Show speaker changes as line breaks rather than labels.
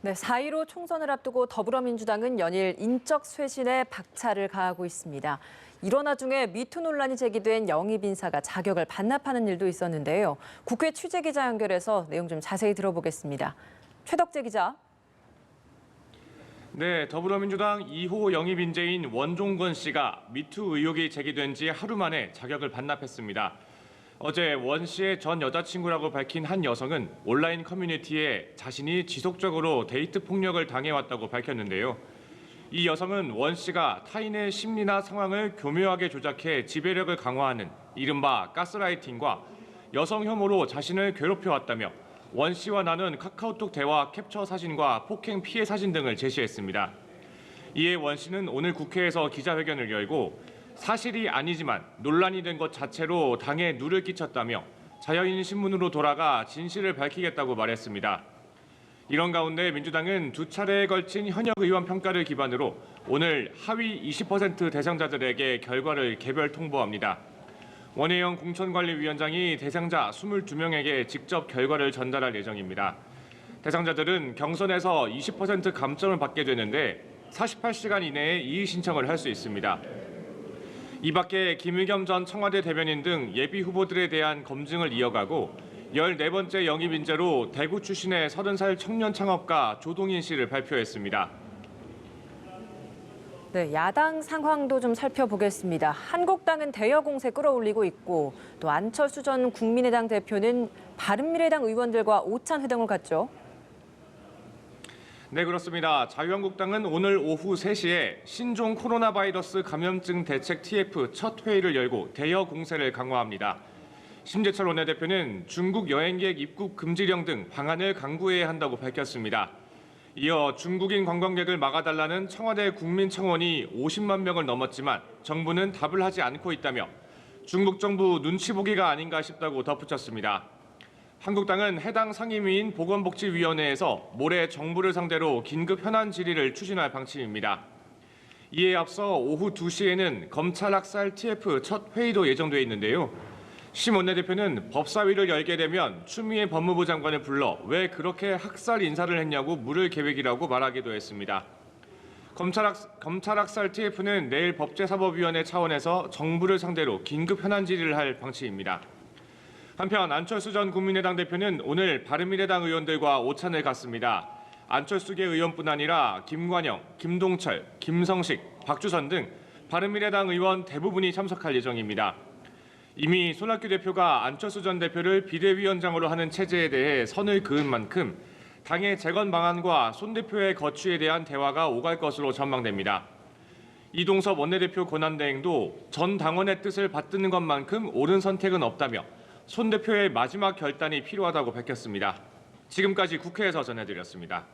네, 4.15 총선을 앞두고 더불어민주당은 연일 인적 쇄신에 박차를 가하고 있습니다. 일원화 중에 미투 논란이 제기된 영입 인사가 자격을 반납하는 일도 있었는데요. 국회 취재기자 연결해서 내용 좀 자세히 들어보겠습니다. 최덕재 기자.
네, 더불어민주당 2호 영입 인재인 원종건 씨가 미투 의혹이 제기된 지 하루 만에 자격을 반납했습니다. 어제 원 씨의 전 여자친구라고 밝힌 한 여성은 온라인 커뮤니티에 자신이 지속적으로 데이트 폭력을 당해왔다고 밝혔는데요. 이 여성은 원 씨가 타인의 심리나 상황을 교묘하게 조작해 지배력을 강화하는 이른바 가스라이팅과 여성 혐오로 자신을 괴롭혀왔다며 원 씨와 나눈 카카오톡 대화 캡처 사진과 폭행 피해 사진 등을 제시했습니다. 이에 원 씨는 오늘 국회에서 기자회견을 열고 사실이 아니지만 논란이 된 것 자체로 당에 누를 끼쳤다며 자연인 신문으로 돌아가 진실을 밝히겠다고 말했습니다. 이런 가운데 민주당은 두 차례에 걸친 현역 의원 평가를 기반으로 오늘 하위 20% 대상자들에게 결과를 개별 통보합니다. 원혜영 공천관리위원장이 대상자 22명에게 직접 결과를 전달할 예정입니다. 대상자들은 경선에서 20% 감점을 받게 되는데 48시간 이내에 이의 신청을 할 수 있습니다. 이 밖에 김의겸 전 청와대 대변인 등 예비 후보들에 대한 검증을 이어가고 14번째 영입 인재로 대구 출신의 30살 청년 창업가 조동인 씨를 발표했습니다.
네, 야당 상황도 좀 살펴보겠습니다. 한국당은 대여 공세 끌어올리고 있고 또 안철수 전 국민의당 대표는 바른미래당 의원들과 오찬 회동을 갖죠.
네, 그렇습니다. 자유한국당은 오늘 오후 3시에 신종 코로나 바이러스 감염증 대책 TF 첫 회의를 열고 대여 공세를 강화합니다. 심재철 원내대표는 중국 여행객 입국 금지령 등 방안을 강구해야 한다고 밝혔습니다. 이어 중국인 관광객을 막아달라는 청와대 국민청원이 50만 명을 넘었지만 정부는 답을 하지 않고 있다며 중국 정부 눈치 보기가 아닌가 싶다고 덧붙였습니다. 한국당은 해당 상임위인 보건복지위원회에서 모레 정부를 상대로 긴급 현안 질의를 추진할 방침입니다. 이에 앞서 오후 2시에는 검찰 학살 TF 첫 회의도 예정돼 있는데요. 심 원내대표는 법사위를 열게 되면 추미애 법무부 장관을 불러 왜 그렇게 학살 인사를 했냐고 물을 계획이라고 말하기도 했습니다. 검찰 학살 TF는 내일 법제사법위원회 차원에서 정부를 상대로 긴급 현안 질의를 할 방침입니다. 한편 안철수 전 국민의당 대표는 오늘 바른미래당 의원들과 오찬을 갖습니다. 안철수계 의원뿐 아니라 김관영, 김동철, 김성식, 박주선 등 바른미래당 의원 대부분이 참석할 예정입니다. 이미 손학규 대표가 안철수 전 대표를 비대위원장으로 하는 체제에 대해 선을 그은 만큼 당의 재건 방안과 손 대표의 거취에 대한 대화가 오갈 것으로 전망됩니다. 이동섭 원내대표 권한대행도 전 당원의 뜻을 받드는 것만큼 옳은 선택은 없다며 손 대표의 마지막 결단이 필요하다고 밝혔습니다. 지금까지 국회에서 전해드렸습니다.